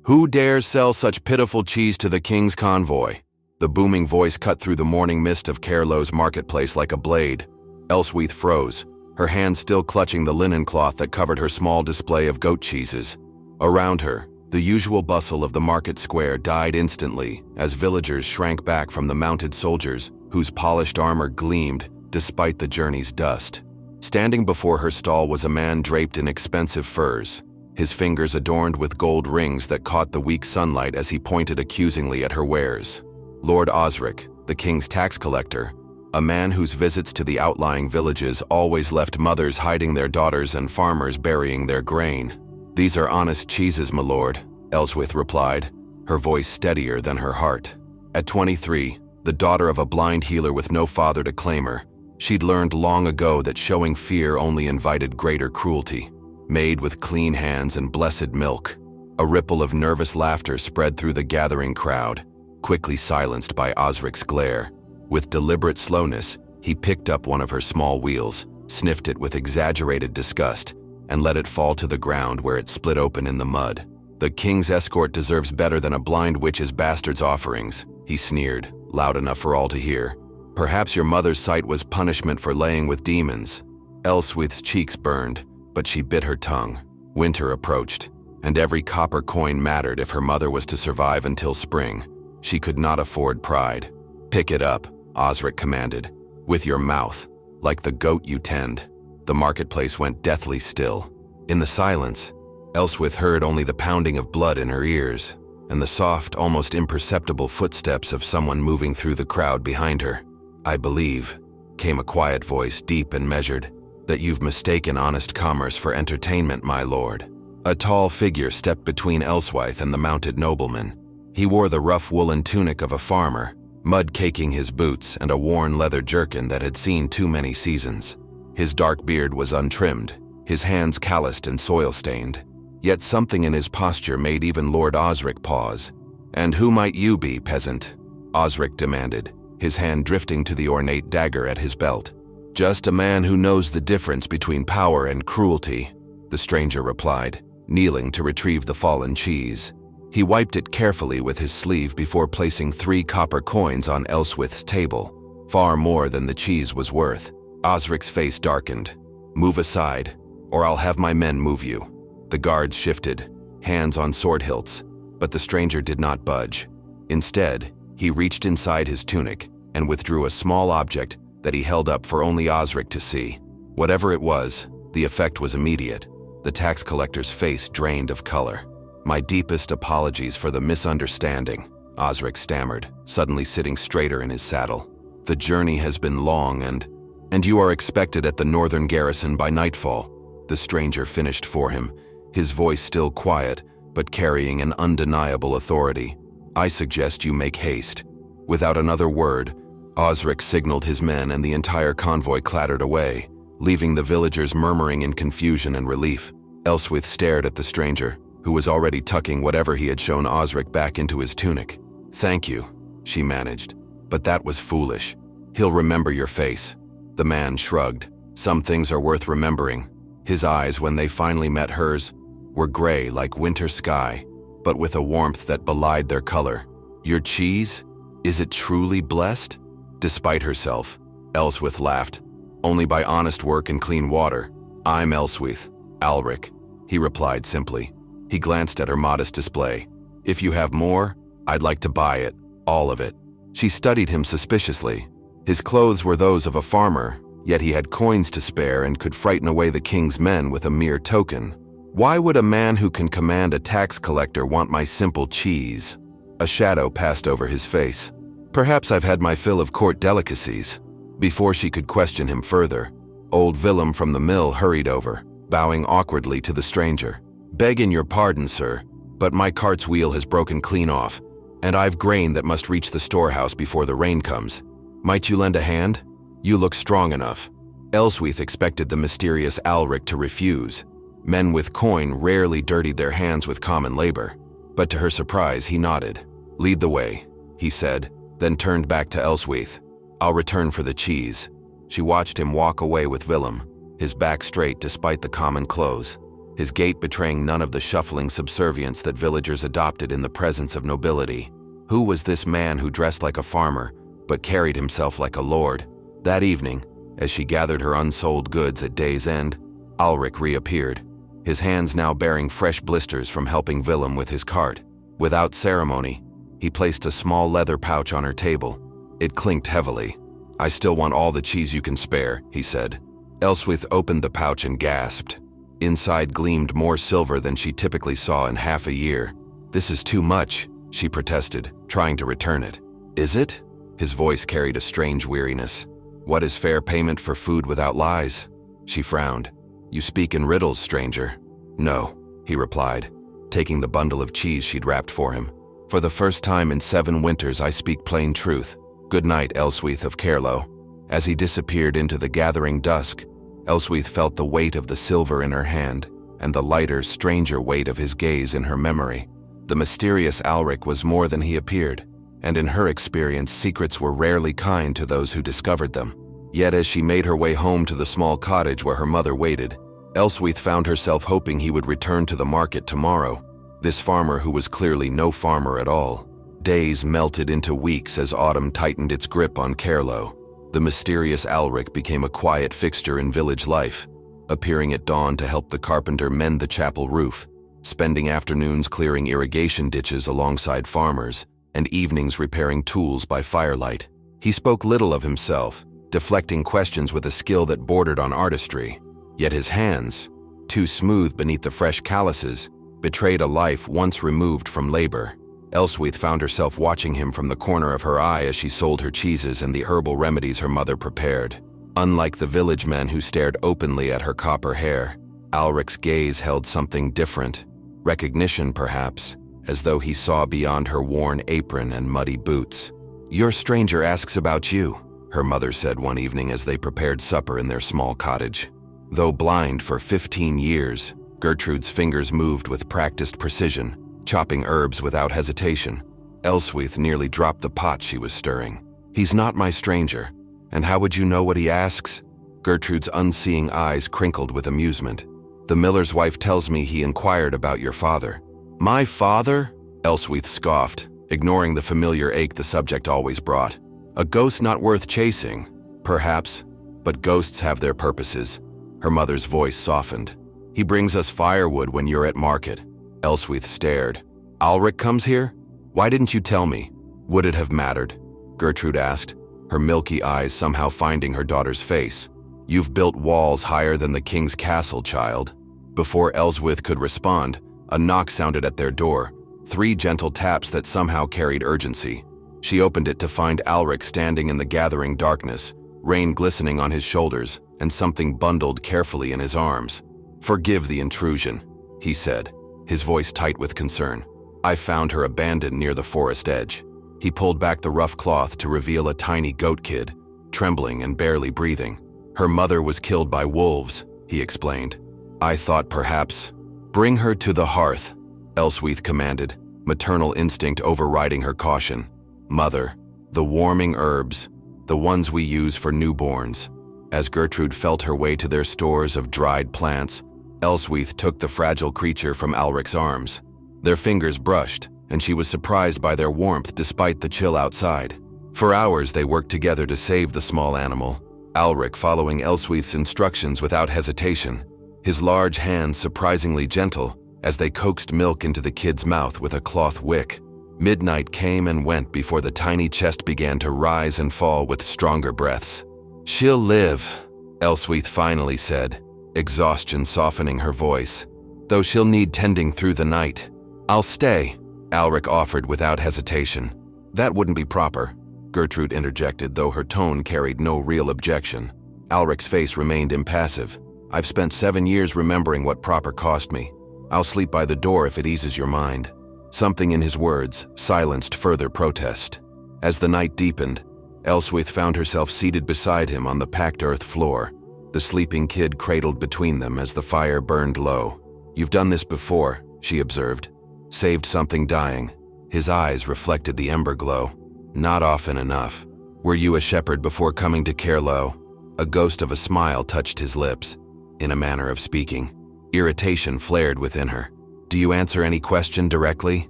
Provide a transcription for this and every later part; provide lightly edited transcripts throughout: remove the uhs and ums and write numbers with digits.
Who dares sell such pitiful cheese to the king's convoy? The booming voice cut through the morning mist of Caerlow's marketplace like a blade. Elswyth froze, her hand still clutching the linen cloth that covered her small display of goat cheeses. Around her, the usual bustle of the market square died instantly as villagers shrank back from the mounted soldiers whose polished armor gleamed despite the journey's dust. Standing before her stall was a man draped in expensive furs, his fingers adorned with gold rings that caught the weak sunlight as he pointed accusingly at her wares. Lord Alric, the king's tax collector, a man whose visits to the outlying villages always left mothers hiding their daughters and farmers burying their grain. "These are honest cheeses, my lord," Elswyth replied, her voice steadier than her heart. At 23, the daughter of a blind healer with no father to claim her, she'd learned long ago that showing fear only invited greater cruelty. Made with clean hands and blessed milk. A ripple of nervous laughter spread through the gathering crowd, quickly silenced by Alric's glare. With deliberate slowness, he picked up one of her small wheels, sniffed it with exaggerated disgust, and let it fall to the ground where it split open in the mud. "The king's escort deserves better than a blind witch's bastard's offerings," he sneered, loud enough for all to hear. "Perhaps your mother's sight was punishment for laying with demons." Elswyth's cheeks burned, but she bit her tongue. Winter approached, and every copper coin mattered if her mother was to survive until spring. She could not afford pride. "Pick it up," Alric commanded, "with your mouth, like the goat you tend." The marketplace went deathly still. In the silence, Elswyth heard only the pounding of blood in her ears, and the soft, almost imperceptible footsteps of someone moving through the crowd behind her. "I believe," came a quiet voice, deep and measured, "that you've mistaken honest commerce for entertainment, my lord." A tall figure stepped between Elswyth and the mounted nobleman. He wore the rough woolen tunic of a farmer, mud caking his boots, and a worn leather jerkin that had seen too many seasons. His dark beard was untrimmed, his hands calloused and soil-stained. Yet something in his posture made even Lord Alric pause. "And who might you be, peasant?" Alric demanded, his hand drifting to the ornate dagger at his belt. "Just a man who knows the difference between power and cruelty," the stranger replied, kneeling to retrieve the fallen cheese. He wiped it carefully with his sleeve before placing 3 copper coins on Elswyth's table, far more than the cheese was worth. Alric's face darkened. "Move aside, or I'll have my men move you." The guards shifted, hands on sword hilts, but the stranger did not budge. Instead, he reached inside his tunic and withdrew a small object that he held up for only Alric to see. Whatever it was, the effect was immediate. The tax collector's face drained of color. "My deepest apologies for the misunderstanding," Alric stammered, suddenly sitting straighter in his saddle. "The journey has been long and you are expected at the northern garrison by nightfall," the stranger finished for him, his voice still quiet, but carrying an undeniable authority. "I suggest you make haste." Without another word, Alric signaled his men and the entire convoy clattered away, leaving the villagers murmuring in confusion and relief. Elswyth stared at the stranger, who was already tucking whatever he had shown Alric back into his tunic. "Thank you," she managed, "but that was foolish. He'll remember your face." The man shrugged. "Some things are worth remembering." His eyes, when they finally met hers, were gray like winter sky, but with a warmth that belied their color. "Your cheese? Is it truly blessed?" Despite herself, Elswyth laughed. "Only by honest work and clean water. I'm Elswyth, Alric," he replied simply. He glanced at her modest display. "If you have more, I'd like to buy it, all of it." She studied him suspiciously. His clothes were those of a farmer, yet he had coins to spare and could frighten away the king's men with a mere token. "Why would a man who can command a tax collector want my simple cheese?" A shadow passed over his face. "Perhaps I've had my fill of court delicacies." Before she could question him further, old Willem from the mill hurried over, bowing awkwardly to the stranger. "Begging your pardon, sir, but my cart's wheel has broken clean off, and I've grain that must reach the storehouse before the rain comes. Might you lend a hand? You look strong enough." Elswyth expected the mysterious Alric to refuse. Men with coin rarely dirtied their hands with common labor, but to her surprise he nodded. "Lead the way," he said, then turned back to Elswyth. "I'll return for the cheese." She watched him walk away with Willem, his back straight despite the common clothes. his gait betraying none of the shuffling subservience that villagers adopted in the presence of nobility. Who was this man who dressed like a farmer, but carried himself like a lord? That evening, as she gathered her unsold goods at day's end, Alric reappeared, his hands now bearing fresh blisters from helping Willem with his cart. Without ceremony, he placed a small leather pouch on her table. It clinked heavily. "I still want all the cheese you can spare," he said. Elswyth opened the pouch and gasped. Inside gleamed more silver than she typically saw in half a year. "This is too much," she protested, trying to return it. "Is it?" His voice carried a strange weariness. "What is fair payment for food without lies?" She frowned. "You speak in riddles, stranger." "No," he replied, taking the bundle of cheese she'd wrapped for him. "For the first time in 7 winters I speak plain truth. Good night, Elswyth of Caerlow." As he disappeared into the gathering dusk, Elswyth felt the weight of the silver in her hand and the lighter, stranger weight of his gaze in her memory. The mysterious Alric was more than he appeared, and in her experience secrets were rarely kind to those who discovered them. Yet as she made her way home to the small cottage where her mother waited, Elswyth found herself hoping he would return to the market tomorrow. This farmer who was clearly no farmer at all. Days melted into weeks as autumn tightened its grip on Caerlow. The mysterious Alric became a quiet fixture in village life, appearing at dawn to help the carpenter mend the chapel roof, spending afternoons clearing irrigation ditches alongside farmers, and evenings repairing tools by firelight. He spoke little of himself, deflecting questions with a skill that bordered on artistry. Yet his hands, too smooth beneath the fresh calluses, betrayed a life once removed from labor. Elswyth found herself watching him from the corner of her eye as she sold her cheeses and the herbal remedies her mother prepared. Unlike the village men who stared openly at her copper hair, Alric's gaze held something different. Recognition, perhaps, as though he saw beyond her worn apron and muddy boots. "Your stranger asks about you," her mother said one evening as they prepared supper in their small cottage. Though blind for 15 years, Gertrude's fingers moved with practiced precision, chopping herbs without hesitation. Elswyth nearly dropped the pot she was stirring. "He's not my stranger. And how would you know what he asks?" Gertrude's unseeing eyes crinkled with amusement. "The miller's wife tells me he inquired about your father." "My father?" Elswyth scoffed, ignoring the familiar ache the subject always brought. "A ghost not worth chasing, perhaps, but ghosts have their purposes." Her mother's voice softened. "He brings us firewood when you're at market." Elswyth stared. "Alric comes here? Why didn't you tell me?" "Would it have mattered?" Gertrude asked, her milky eyes somehow finding her daughter's face. "You've built walls higher than the king's castle, child." Before Elswyth could respond, a knock sounded at their door, 3 gentle taps that somehow carried urgency. She opened it to find Alric standing in the gathering darkness, rain glistening on his shoulders and something bundled carefully in his arms. "Forgive the intrusion," he said, his voice tight with concern. "I found her abandoned near the forest edge." He pulled back the rough cloth to reveal a tiny goat kid, trembling and barely breathing. "Her mother was killed by wolves," he explained. "I thought perhaps—" "Bring her to the hearth," Elswyth commanded, maternal instinct overriding her caution. "Mother, the warming herbs, the ones we use for newborns." As Gertrude felt her way to their stores of dried plants, Elswyth took the fragile creature from Alric's arms. Their fingers brushed, and she was surprised by their warmth despite the chill outside. For hours they worked together to save the small animal, Alric following Elswyth's instructions without hesitation, his large hands surprisingly gentle as they coaxed milk into the kid's mouth with a cloth wick. Midnight came and went before the tiny chest began to rise and fall with stronger breaths. "She'll live," Elswyth finally said, exhaustion softening her voice, "though she'll need tending through the night." "I'll stay," Alric offered without hesitation. "That wouldn't be proper," Gertrude interjected, though her tone carried no real objection. Alric's face remained impassive. "I've spent 7 years remembering what proper cost me. I'll sleep by the door if it eases your mind." Something in his words silenced further protest. As the night deepened, Elswyth found herself seated beside him on the packed earth floor, the sleeping kid cradled between them as the fire burned low. "You've done this before," she observed. "Saved something dying." His eyes reflected the ember glow. "Not often enough." "Were you a shepherd before coming to Caerlow?" A ghost of a smile touched his lips, in a manner of speaking. Irritation flared within her. "Do you answer any question directly?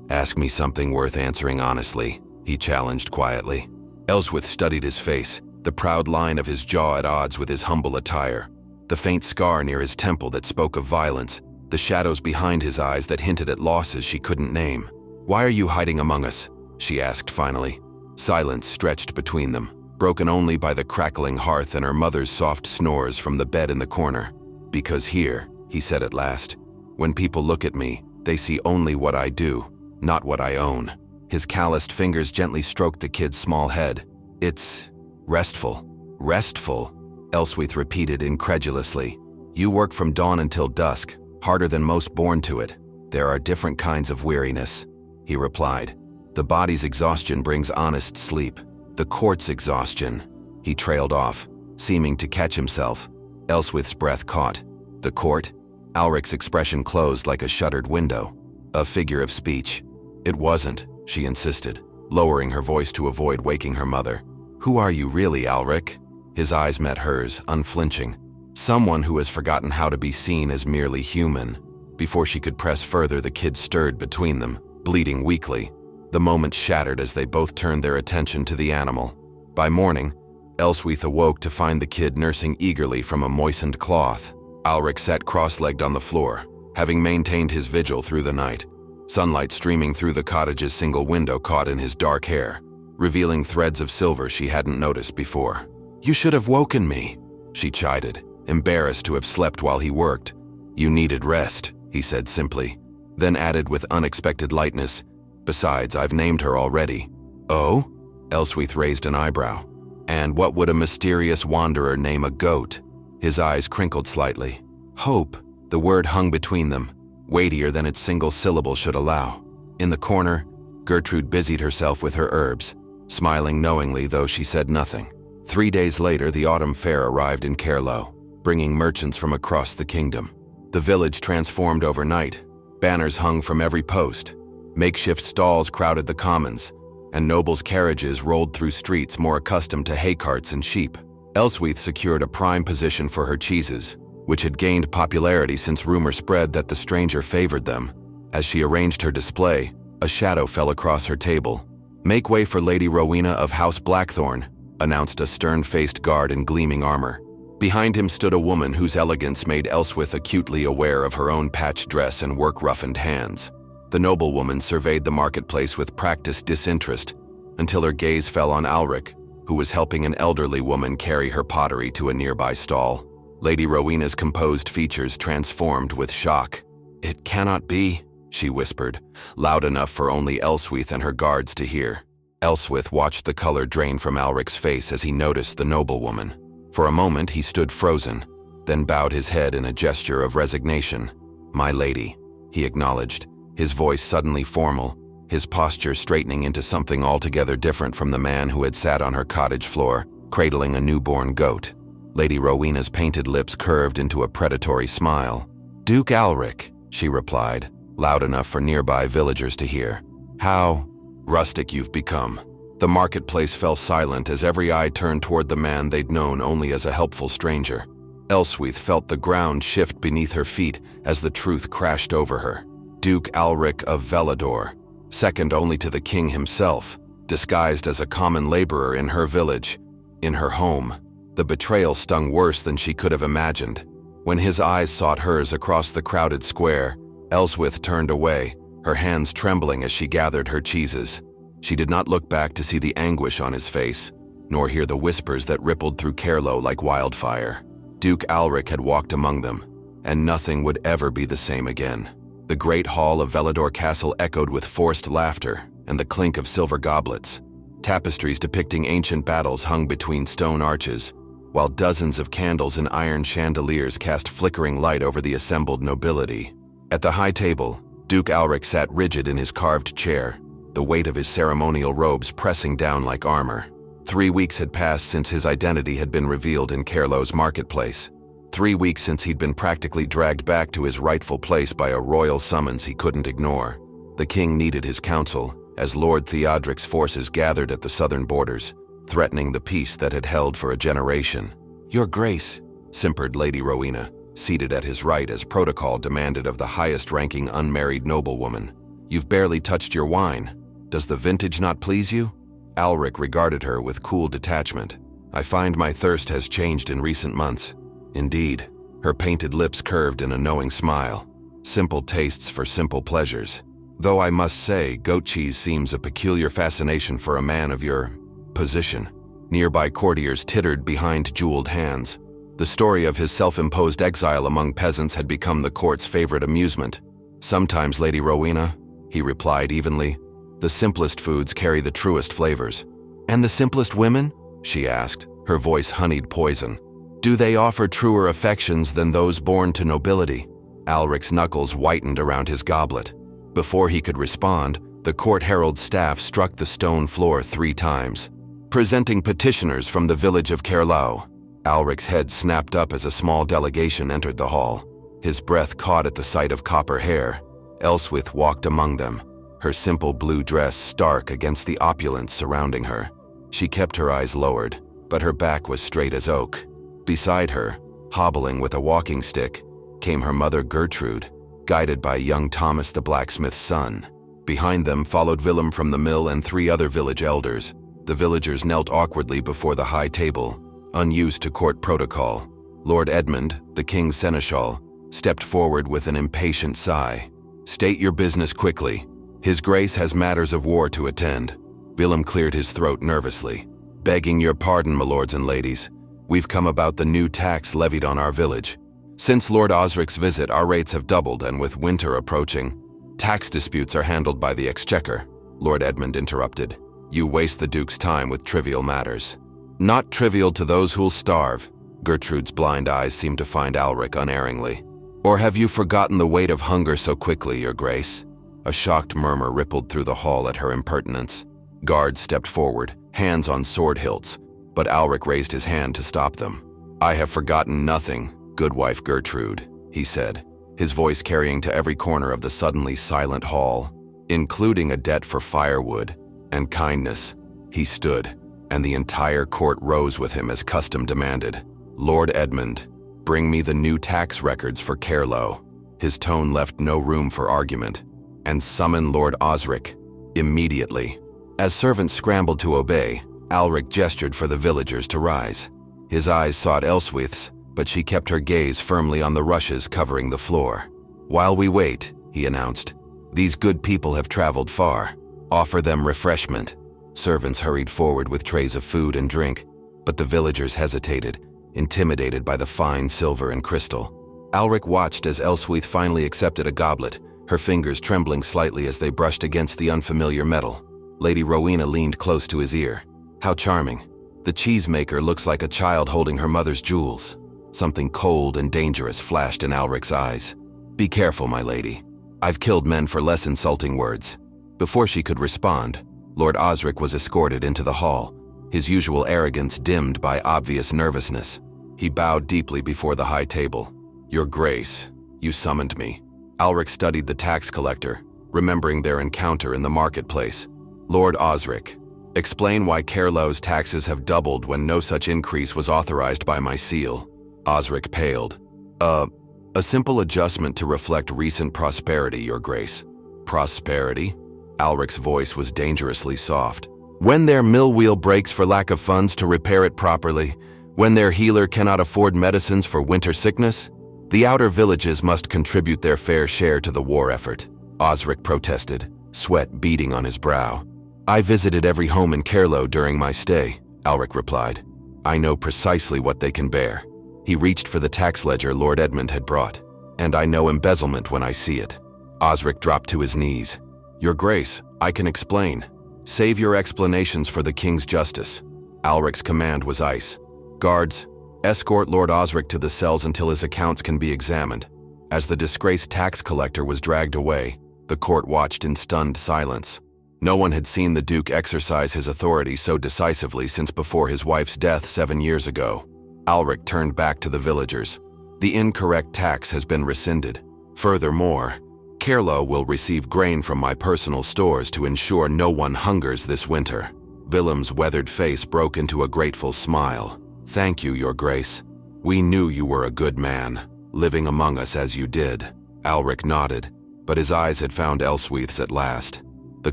Ask me something worth answering honestly," he challenged quietly. Elswyth studied his face, the proud line of his jaw at odds with his humble attire, the faint scar near his temple that spoke of violence, the shadows behind his eyes that hinted at losses she couldn't name. "Why are you hiding among us?" she asked finally. Silence stretched between them, broken only by the crackling hearth and her mother's soft snores from the bed in the corner. "Because here," he said at last, "when people look at me, they see only what I do, not what I own." His calloused fingers gently stroked the kid's small head. "It's restful." "Restful," Elswyth repeated incredulously. "You work from dawn until dusk, harder than most born to it. There are different kinds of weariness," he replied. "The body's exhaustion brings honest sleep. The court's exhaustion." He trailed off, seeming to catch himself. Elswyth's breath caught. "The court?" Alric's expression closed like a shuttered window. "A figure of speech." "It wasn't," she insisted, lowering her voice to avoid waking her mother. "Who are you really, Alric?" His eyes met hers, unflinching. "Someone who has forgotten how to be seen as merely human." Before she could press further, the kid stirred between them, bleeding weakly. The moment shattered as they both turned their attention to the animal. By morning, Elswyth awoke to find the kid nursing eagerly from a moistened cloth. Alric sat cross-legged on the floor, having maintained his vigil through the night. Sunlight streaming through the cottage's single window caught in his dark hair, revealing threads of silver she hadn't noticed before. "You should have woken me," she chided, embarrassed to have slept while he worked. "You needed rest," he said simply, then added with unexpected lightness, "Besides, I've named her already." "Oh?" Elswyth raised an eyebrow. "And what would a mysterious wanderer name a goat?" His eyes crinkled slightly. "Hope." The word hung between them, weightier than its single syllable should allow. In the corner, Gertrude busied herself with her herbs, smiling knowingly though she said nothing. 3 days later, the autumn fair arrived in Caerlow, bringing merchants from across the kingdom. The village transformed overnight. Banners hung from every post. Makeshift stalls crowded the commons, and nobles' carriages rolled through streets more accustomed to hay carts and sheep. Elswyth secured a prime position for her cheeses, which had gained popularity since rumor spread that the stranger favored them. As she arranged her display, a shadow fell across her table. "Make way for Lady Rowena of House Blackthorn," announced a stern-faced guard in gleaming armor. Behind him stood a woman whose elegance made Elswyth acutely aware of her own patched dress and work-roughened hands. The noblewoman surveyed the marketplace with practiced disinterest, until her gaze fell on Alric, who was helping an elderly woman carry her pottery to a nearby stall. Lady Rowena's composed features transformed with shock. "It cannot be," she whispered, loud enough for only Elswyth and her guards to hear. Elswyth watched the color drain from Alric's face as he noticed the noblewoman. For a moment he stood frozen, then bowed his head in a gesture of resignation. "My lady," he acknowledged, his voice suddenly formal, his posture straightening into something altogether different from the man who had sat on her cottage floor, cradling a newborn goat. Lady Rowena's painted lips curved into a predatory smile. "Duke Alric," she replied, loud enough for nearby villagers to hear. "How rustic you've become." The marketplace fell silent as every eye turned toward the man they'd known only as a helpful stranger. Elswyth felt the ground shift beneath her feet as the truth crashed over her. Duke Alric of Velador, second only to the king himself, disguised as a common laborer in her village, in her home. The betrayal stung worse than she could have imagined. When his eyes sought hers across the crowded square, Elswyth turned away, her hands trembling as she gathered her cheeses. She did not look back to see the anguish on his face, nor hear the whispers that rippled through Caerlow like wildfire. Duke Alric had walked among them, and nothing would ever be the same again. The great hall of Velador Castle echoed with forced laughter and the clink of silver goblets. Tapestries depicting ancient battles hung between stone arches, while dozens of candles in iron chandeliers cast flickering light over the assembled nobility. At the high table, Duke Alric sat rigid in his carved chair, the weight of his ceremonial robes pressing down like armor. 3 weeks had passed since his identity had been revealed in Caerlow's marketplace. 3 weeks since he'd been practically dragged back to his rightful place by a royal summons he couldn't ignore. The king needed his counsel, as Lord Theodric's forces gathered at the southern borders, threatening the peace that had held for a generation. "Your Grace," simpered Lady Rowena, seated at his right as protocol demanded of the highest-ranking unmarried noblewoman. "You've barely touched your wine. Does the vintage not please you?" Alric regarded her with cool detachment. "I find my thirst has changed in recent months." "Indeed." Her painted lips curved in a knowing smile. "Simple tastes for simple pleasures. Though I must say, goat cheese seems a peculiar fascination for a man of your position." Nearby courtiers tittered behind jeweled hands. The story of his self-imposed exile among peasants had become the court's favorite amusement. "Sometimes, Lady Rowena," he replied evenly. "The simplest foods carry the truest flavors." "And the simplest women?" she asked, her voice honeyed poison. "Do they offer truer affections than those born to nobility?" Alric's knuckles whitened around his goblet. Before he could respond, the court herald's staff struck the stone floor 3 times. "Presenting petitioners from the village of Caerlau." Alric's head snapped up as a small delegation entered the hall. His breath caught at the sight of copper hair. Elswyth walked among them, her simple blue dress stark against the opulence surrounding her. She kept her eyes lowered, but her back was straight as oak. Beside her, hobbling with a walking stick, came her mother Gertrude, guided by young Thomas the blacksmith's son. Behind them followed Willem from the mill and 3 other village elders. The villagers knelt awkwardly before the high table, unused to court protocol. Lord Edmund, the king's seneschal, stepped forward with an impatient sigh. "State your business quickly. His Grace has matters of war to attend." Willem cleared his throat nervously. "Begging your pardon, my lords and ladies. We've come about the new tax levied on our village. Since Lord Osric's visit, our rates have doubled, and with winter approaching, tax disputes are handled by the exchequer." Lord Edmund interrupted. "You waste the Duke's time with trivial matters." "Not trivial to those who'll starve." Gertrude's blind eyes seemed to find Alric unerringly. "Or have you forgotten the weight of hunger so quickly, your grace?" A shocked murmur rippled through the hall at her impertinence. Guards stepped forward, hands on sword hilts, but Alric raised his hand to stop them. "I have forgotten nothing, good wife Gertrude," he said, his voice carrying to every corner of the suddenly silent hall, "including a debt for firewood and kindness." He stood, and the entire court rose with him as custom demanded. "Lord Edmund, bring me the new tax records for Caerlau." His tone left no room for argument. "And summon Lord Osric immediately." As servants scrambled to obey, Alric gestured for the villagers to rise. His eyes sought Elswyth's, but she kept her gaze firmly on the rushes covering the floor. "While we wait," he announced, "these good people have traveled far. Offer them refreshment." Servants hurried forward with trays of food and drink, but the villagers hesitated, intimidated by the fine silver and crystal. Alric watched as Elswyth finally accepted a goblet, her fingers trembling slightly as they brushed against the unfamiliar metal. Lady Rowena leaned close to his ear. "How charming. The cheesemaker looks like a child holding her mother's jewels." Something cold and dangerous flashed in Alric's eyes. "Be careful, my lady. I've killed men for less insulting words." Before she could respond, Lord Osric was escorted into the hall, his usual arrogance dimmed by obvious nervousness. He bowed deeply before the high table. "Your Grace, you summoned me." Alric studied the tax collector, remembering their encounter in the marketplace. "Lord Osric, explain why Caerlau's taxes have doubled when no such increase was authorized by my seal." Osric paled. A simple adjustment to reflect recent prosperity, your grace." "Prosperity?" Alric's voice was dangerously soft. "When their mill wheel breaks for lack of funds to repair it properly, when their healer cannot afford medicines for winter sickness, the outer villages must contribute their fair share to the war effort." Osric protested, sweat beading on his brow. "I visited every home in Caerlau during my stay," Alric replied. "I know precisely what they can bear." He reached for the tax ledger Lord Edmund had brought. "And I know embezzlement when I see it." Osric dropped to his knees. "Your Grace, I can explain. Save your explanations for the king's justice." Alric's command was ice. "Guards, escort Lord Osric to the cells until his accounts can be examined." As the disgraced tax collector was dragged away, the court watched in stunned silence. No one had seen the Duke exercise his authority so decisively since before his wife's death 7 years ago. Alric turned back to the villagers. "The incorrect tax has been rescinded. Furthermore, Caerlau will receive grain from my personal stores to ensure no one hungers this winter." Willem's weathered face broke into a grateful smile. "Thank you, your grace. We knew you were a good man." living among us as you did." Alric nodded, but his eyes had found Elswyth's at last. The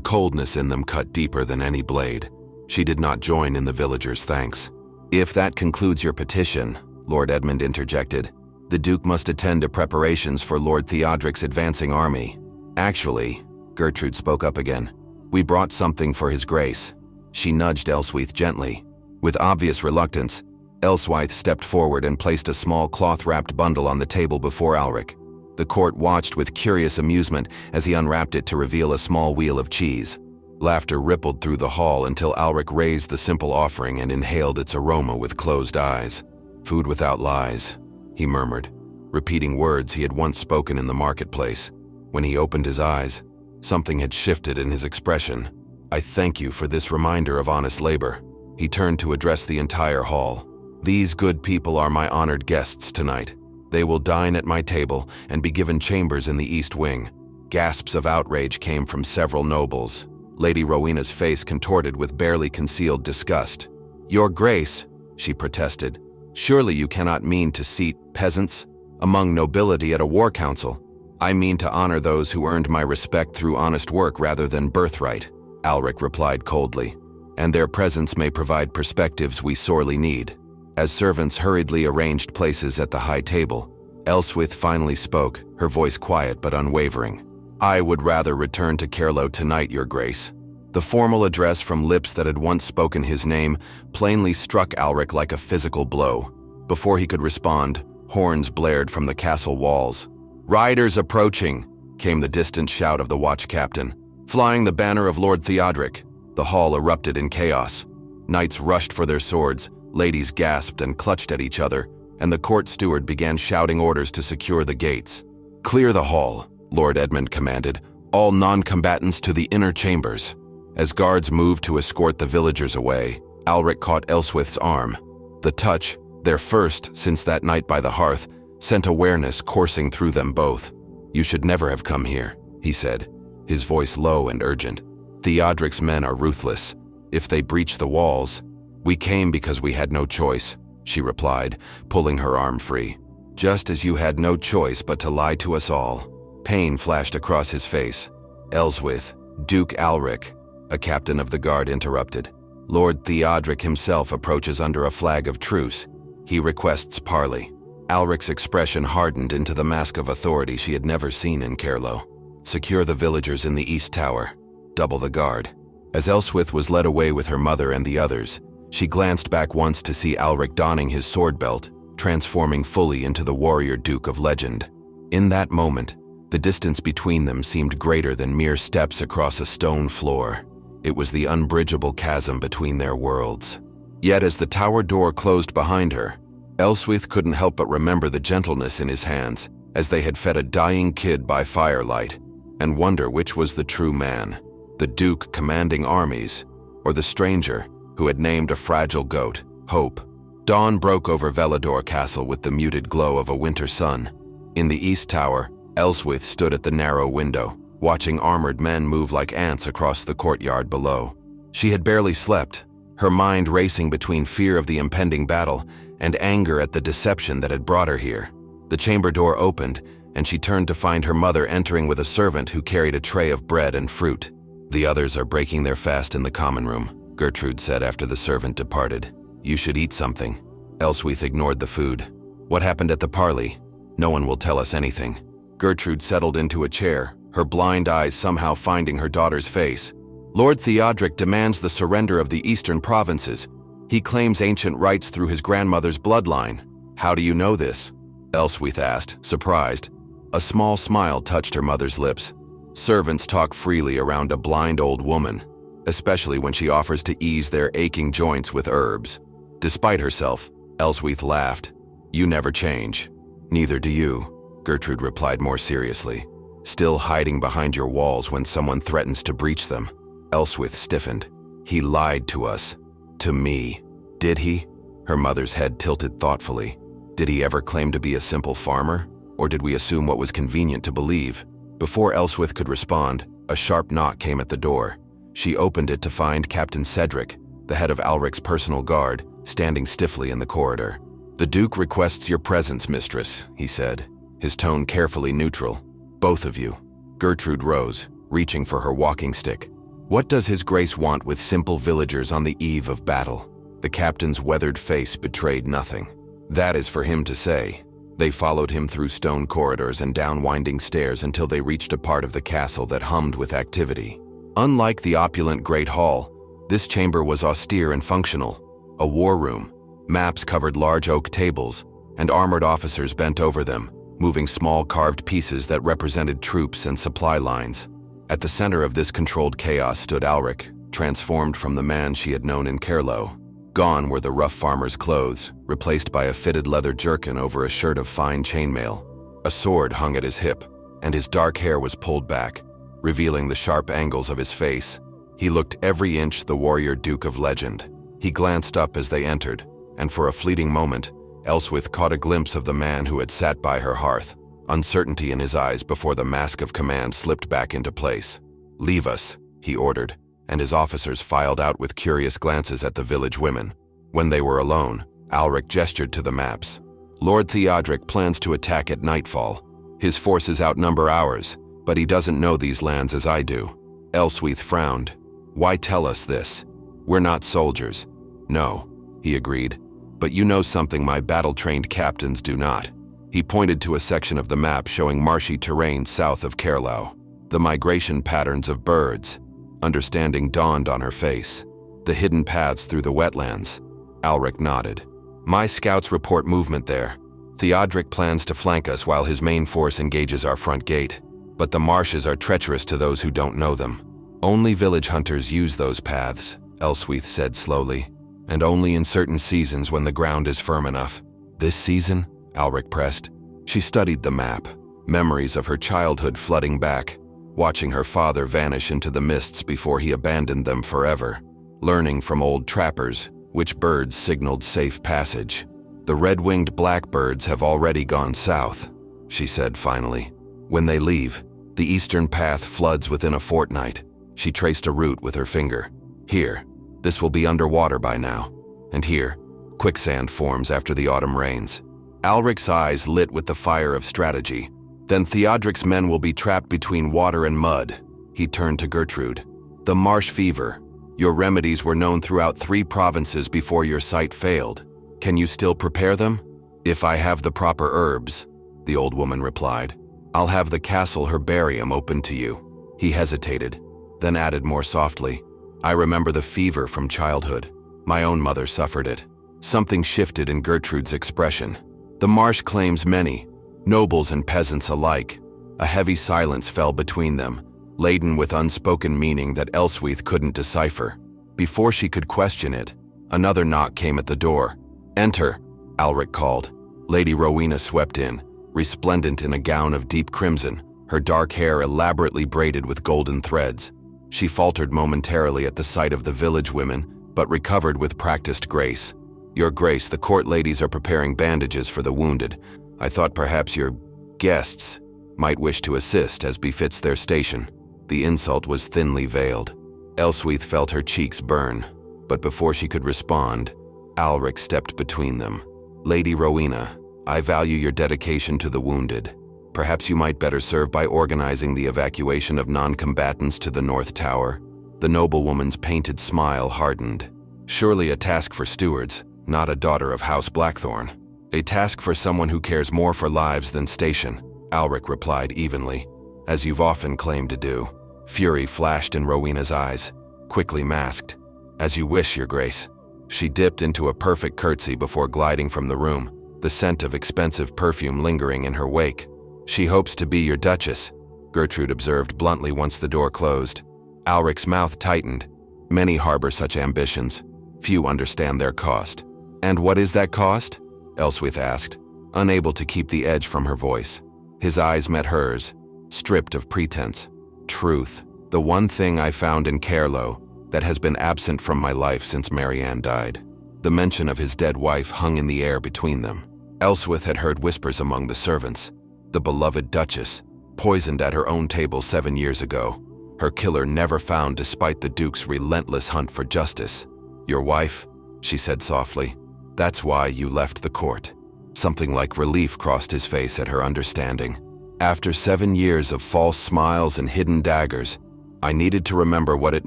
coldness in them cut deeper than any blade. She did not join in the villagers' thanks. "If that concludes your petition," Lord Edmund interjected, "the Duke must attend to preparations for Lord Theodric's advancing army." "Actually," Gertrude spoke up again, "we brought something for his grace." She nudged Elswyth gently. With obvious reluctance, Elswyth stepped forward and placed a small cloth-wrapped bundle on the table before Alric. The court watched with curious amusement as he unwrapped it to reveal a small wheel of cheese. Laughter rippled through the hall until Alric raised the simple offering and inhaled its aroma with closed eyes. "Food without lies," he murmured, repeating words he had once spoken in the marketplace. When he opened his eyes, something had shifted in his expression. "I thank you for this reminder of honest labor." He turned to address the entire hall. "These good people are my honored guests tonight. They will dine at my table and be given chambers in the East Wing." Gasps of outrage came from several nobles. Lady Rowena's face contorted with barely concealed disgust. "Your Grace," she protested, "surely you cannot mean to seat peasants among nobility at a war council." "I mean to honor those who earned my respect through honest work rather than birthright," Alric replied coldly, "and their presence may provide perspectives we sorely need." As servants hurriedly arranged places at the high table, Elswyth finally spoke, her voice quiet but unwavering. "I would rather return to Caerlo tonight, Your Grace." The formal address from lips that had once spoken his name plainly struck Alric like a physical blow. Before he could respond, horns blared from the castle walls. "Riders approaching!" came the distant shout of the watch captain. "Flying the banner of Lord Theodric." The hall erupted in chaos. Knights rushed for their swords, ladies gasped and clutched at each other, and the court steward began shouting orders to secure the gates. "Clear the hall," Lord Edmund commanded. "All non-combatants to the inner chambers." As guards moved to escort the villagers away, Alric caught Elswyth's arm. The touch, their first since that night by the hearth, sent awareness coursing through them both. "You should never have come here," he said, his voice low and urgent. "Theodric's men are ruthless. If they breach the walls—" "We came because we had no choice," she replied, pulling her arm free. "Just as you had no choice but to lie to us all." Pain flashed across his face. "Elswyth, Duke Alric," a captain of the guard interrupted. "Lord Theodric himself approaches under a flag of truce. He requests parley." Alric's expression hardened into the mask of authority she had never seen in Caerlo. "Secure the villagers in the East Tower. Double the guard." As Elswyth was led away with her mother and the others, she glanced back once to see Alric donning his sword belt, transforming fully into the warrior duke of legend. In that moment, the distance between them seemed greater than mere steps across a stone floor. It was the unbridgeable chasm between their worlds. Yet as the tower door closed behind her, Elswyth couldn't help but remember the gentleness in his hands as they had fed a dying kid by firelight, and wonder which was the true man, the Duke commanding armies, or the stranger who had named a fragile goat, Hope. Dawn broke over Velador Castle with the muted glow of a winter sun. In the East Tower, Elswyth stood at the narrow window, watching armored men move like ants across the courtyard below. She had barely slept, her mind racing between fear of the impending battle and anger at the deception that had brought her here. The chamber door opened, and she turned to find her mother entering with a servant who carried a tray of bread and fruit. "The others are breaking their fast in the common room," Gertrude said after the servant departed. "You should eat something." Elswyth ignored the food. "What happened at the parley?" "No one will tell us anything." Gertrude settled into a chair, her blind eyes somehow finding her daughter's face. "Lord Theodric demands the surrender of the eastern provinces. He claims ancient rights through his grandmother's bloodline." "How do you know this?" Elswyth asked, surprised. A small smile touched her mother's lips. "Servants talk freely around a blind old woman, especially when she offers to ease their aching joints with herbs." Despite herself, Elswyth laughed. "You never change." "Neither do you," Gertrude replied more seriously. "Still hiding behind your walls when someone threatens to breach them." Elswyth stiffened. "He lied to us. To me." "Did he?" Her mother's head tilted thoughtfully. "Did he ever claim to be a simple farmer? Or did we assume what was convenient to believe?" Before Elswyth could respond, a sharp knock came at the door. She opened it to find Captain Cedric, the head of Alric's personal guard, standing stiffly in the corridor. "The Duke requests your presence, mistress," he said, his tone carefully neutral. "Both of you." Gertrude rose, reaching for her walking stick. What does His Grace want with simple villagers on the eve of battle? The captain's weathered face betrayed nothing. That is for him to say. They followed him through stone corridors and down winding stairs until they reached a part of the castle that hummed with activity. Unlike the opulent Great Hall, this chamber was austere and functional. A war room, maps covered large oak tables, and armored officers bent over them, moving small carved pieces that represented troops and supply lines. At the center of this controlled chaos stood Alric, transformed from the man she had known in Caerlow. Gone were the rough farmer's clothes, replaced by a fitted leather jerkin over a shirt of fine chainmail. A sword hung at his hip, and his dark hair was pulled back, revealing the sharp angles of his face. He looked every inch the warrior Duke of legend. He glanced up as they entered, and for a fleeting moment, Elswyth caught a glimpse of the man who had sat by her hearth, uncertainty in his eyes before the mask of command slipped back into place. "Leave us," he ordered, and his officers filed out with curious glances at the village women. When they were alone, Alric gestured to the maps. "Lord Theodric plans to attack at nightfall. His forces outnumber ours, but he doesn't know these lands as I do." Elswyth frowned. "Why tell us this? We're not soldiers." "No," he agreed, "but you know something my battle-trained captains do not." He pointed to a section of the map showing marshy terrain south of Caerlow. The migration patterns of birds. Understanding dawned on her face. The hidden paths through the wetlands. Alric nodded. "My scouts report movement there. Theodric plans to flank us while his main force engages our front gate. But the marshes are treacherous to those who don't know them. Only village hunters use those paths," Elswyth said slowly, "and only in certain seasons when the ground is firm enough." "This season?" Alric pressed. She studied the map, memories of her childhood flooding back, watching her father vanish into the mists before he abandoned them forever, learning from old trappers which birds signaled safe passage. "The red-winged blackbirds have already gone south," she said finally. "When they leave, the eastern path floods within a fortnight." She traced a route with her finger. "Here, this will be underwater by now. And here, quicksand forms after the autumn rains." Alric's eyes lit with the fire of strategy. "Then Theodric's men will be trapped between water and mud." He turned to Gertrude. "The marsh fever. Your remedies were known throughout 3 provinces before your sight failed. Can you still prepare them?" "If I have the proper herbs," the old woman replied. "I'll have the castle herbarium open to you." He hesitated, then added more softly, "I remember the fever from childhood. My own mother suffered it." Something shifted in Gertrude's expression. "The marsh claims many, nobles and peasants alike." A heavy silence fell between them, laden with unspoken meaning that Elswyth couldn't decipher. Before she could question it, another knock came at the door. "Enter," Alric called. Lady Rowena swept in, resplendent in a gown of deep crimson, her dark hair elaborately braided with golden threads. She faltered momentarily at the sight of the village women, but recovered with practiced grace. "Your Grace, the court ladies are preparing bandages for the wounded. I thought perhaps your guests might wish to assist as befits their station." The insult was thinly veiled. Elswyth felt her cheeks burn, but before she could respond, Alric stepped between them. "Lady Rowena, I value your dedication to the wounded. Perhaps you might better serve by organizing the evacuation of non-combatants to the North Tower." The noblewoman's painted smile hardened. "Surely a task for stewards, not a daughter of House Blackthorn." "A task for someone who cares more for lives than station," Alric replied evenly, "as you've often claimed to do." Fury flashed in Rowena's eyes, quickly masked. "As you wish, Your Grace." She dipped into a perfect curtsy before gliding from the room, the scent of expensive perfume lingering in her wake. "She hopes to be your Duchess," Gertrude observed bluntly once the door closed. Alric's mouth tightened. Many harbor such ambitions. Few understand their cost. "And what is that cost?" Elswyth asked, unable to keep the edge from her voice. His eyes met hers, stripped of pretense. "Truth, the one thing I found in Caerlow that has been absent from my life since Marianne died." The mention of his dead wife hung in the air between them. Elswyth had heard whispers among the servants. The beloved Duchess, poisoned at her own table 7 years ago. Her killer never found despite the Duke's relentless hunt for justice. "Your wife," she said softly. That's why you left the court." Something like relief crossed his face at her understanding. After 7 years of false smiles and hidden daggers, I needed to remember what it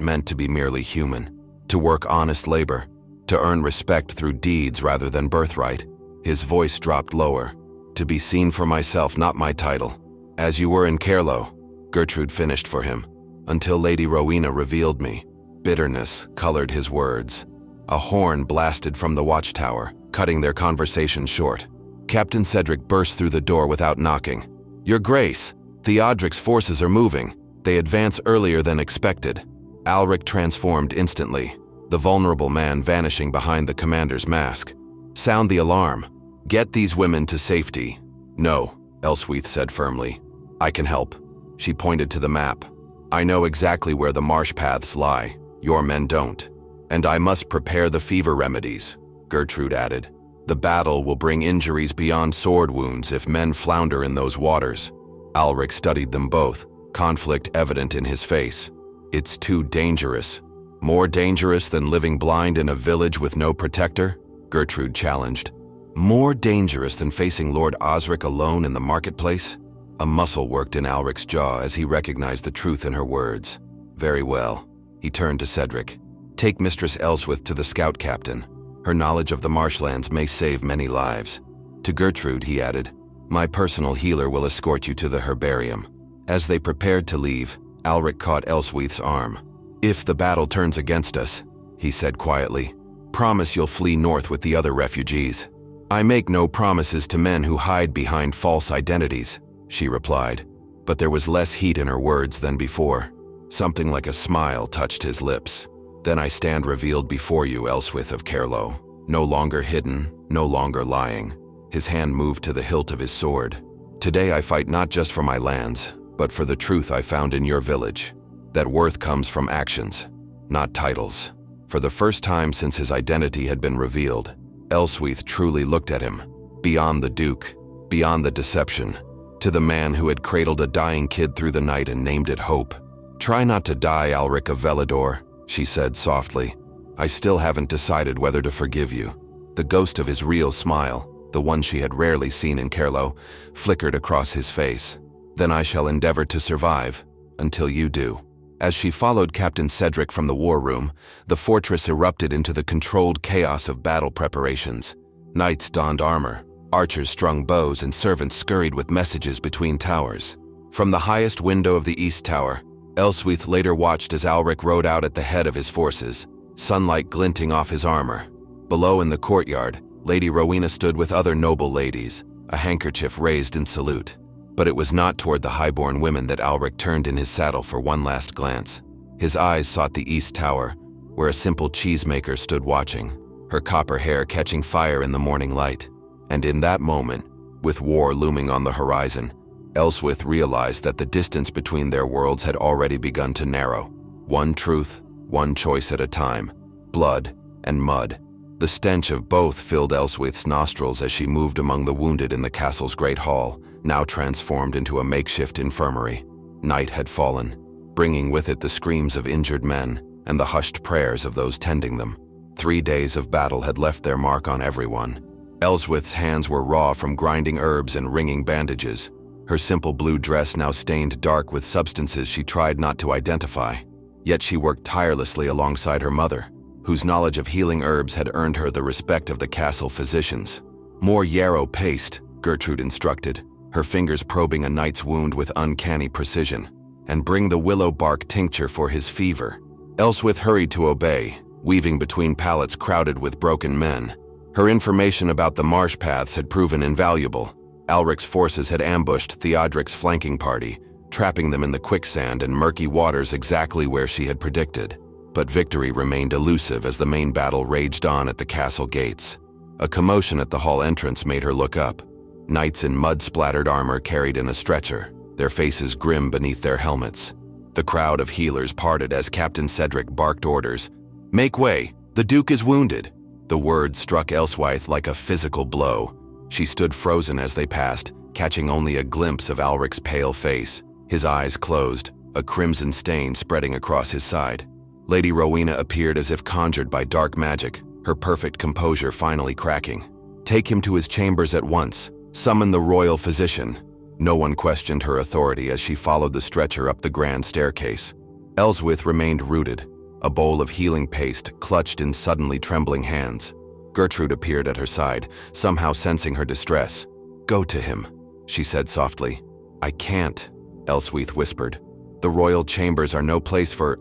meant to be merely human, to work honest labor, to earn respect through deeds rather than birthright. His voice dropped lower. "To be seen for myself, not my title. As you were in Caerlo," Gertrude finished for him, "until Lady Rowena revealed me." Bitterness colored his words. A horn blasted from the watchtower, cutting their conversation short. Captain Cedric burst through the door without knocking. "Your Grace, Theodric's forces are moving. They advance earlier than expected." Alric transformed instantly, the vulnerable man vanishing behind the commander's mask. "Sound the alarm. Get these women to safety." "No," Elswyth said firmly. "I can help." She pointed to the map. "I know exactly where the marsh paths lie. Your men don't. And I must prepare the fever remedies," Gertrude added. "The battle will bring injuries beyond sword wounds if men flounder in those waters." Alric studied them both, conflict evident in his face. "It's too dangerous." "More dangerous than living blind in a village with no protector?" Gertrude challenged. "More dangerous than facing Lord Osric alone in the marketplace?" A muscle worked in Alric's jaw as he recognized the truth in her words. "Very well." He turned to Cedric. "Take Mistress Elswyth to the scout captain. Her knowledge of the marshlands may save many lives." To Gertrude, he added, "My personal healer will escort you to the herbarium." As they prepared to leave, Alric caught Elswyth's arm. "If the battle turns against us," he said quietly, "promise you'll flee north with the other refugees." "I make no promises to men who hide behind false identities," she replied, but there was less heat in her words than before. Something like a smile touched his lips. "Then I stand revealed before you, Elswyth of Caerlo, no longer hidden, no longer lying." His hand moved to the hilt of his sword. "Today I fight not just for my lands, but for the truth I found in your village. That worth comes from actions, not titles." For the first time since his identity had been revealed, Elswyth truly looked at him, beyond the Duke, beyond the deception, to the man who had cradled a dying kid through the night and named it Hope. "Try not to die, Alric of Velador," she said softly. "I still haven't decided whether to forgive you." The ghost of his real smile, the one she had rarely seen in Caerlo, flickered across his face. "Then I shall endeavor to survive, until you do." As she followed Captain Cedric from the war room, the fortress erupted into the controlled chaos of battle preparations. Knights donned armor, archers strung bows, and servants scurried with messages between towers. From the highest window of the east tower, Elswyth later watched as Alric rode out at the head of his forces, sunlight glinting off his armor. Below in the courtyard, Lady Rowena stood with other noble ladies, a handkerchief raised in salute. But it was not toward the highborn women that Alric turned in his saddle for one last glance. His eyes sought the east tower, where a simple cheesemaker stood watching, her copper hair catching fire in the morning light. And in that moment, with war looming on the horizon, Elswyth realized that the distance between their worlds had already begun to narrow. One truth, one choice at a time, blood and mud. The stench of both filled Elswyth's nostrils as she moved among the wounded in the castle's great hall, now transformed into a makeshift infirmary. Night had fallen, bringing with it the screams of injured men and the hushed prayers of those tending them. 3 days of battle had left their mark on everyone. Elswyth's hands were raw from grinding herbs and wringing bandages, her simple blue dress now stained dark with substances she tried not to identify. Yet she worked tirelessly alongside her mother, whose knowledge of healing herbs had earned her the respect of the castle physicians. "More yarrow paste," Gertrude instructed, her fingers probing a knight's wound with uncanny precision. "And bring the willow bark tincture for his fever." Elswyth hurried to obey, weaving between pallets crowded with broken men. Her information about the marsh paths had proven invaluable. Alric's forces had ambushed Theodric's flanking party, trapping them in the quicksand and murky waters exactly where she had predicted. But victory remained elusive as the main battle raged on at the castle gates. A commotion at the hall entrance made her look up. Knights in mud-splattered armor carried in a stretcher, their faces grim beneath their helmets. The crowd of healers parted as Captain Cedric barked orders. "Make way! The Duke is wounded!" The word struck Elswyth like a physical blow. She stood frozen as they passed, catching only a glimpse of Alric's pale face, his eyes closed, a crimson stain spreading across his side. Lady Rowena appeared as if conjured by dark magic, her perfect composure finally cracking. "Take him to his chambers at once. Summon the royal physician." No one questioned her authority as she followed the stretcher up the grand staircase. Elswyth remained rooted, a bowl of healing paste clutched in suddenly trembling hands. Gertrude appeared at her side, somehow sensing her distress. "Go to him," she said softly. "I can't," Elswyth whispered. "The royal chambers are no place for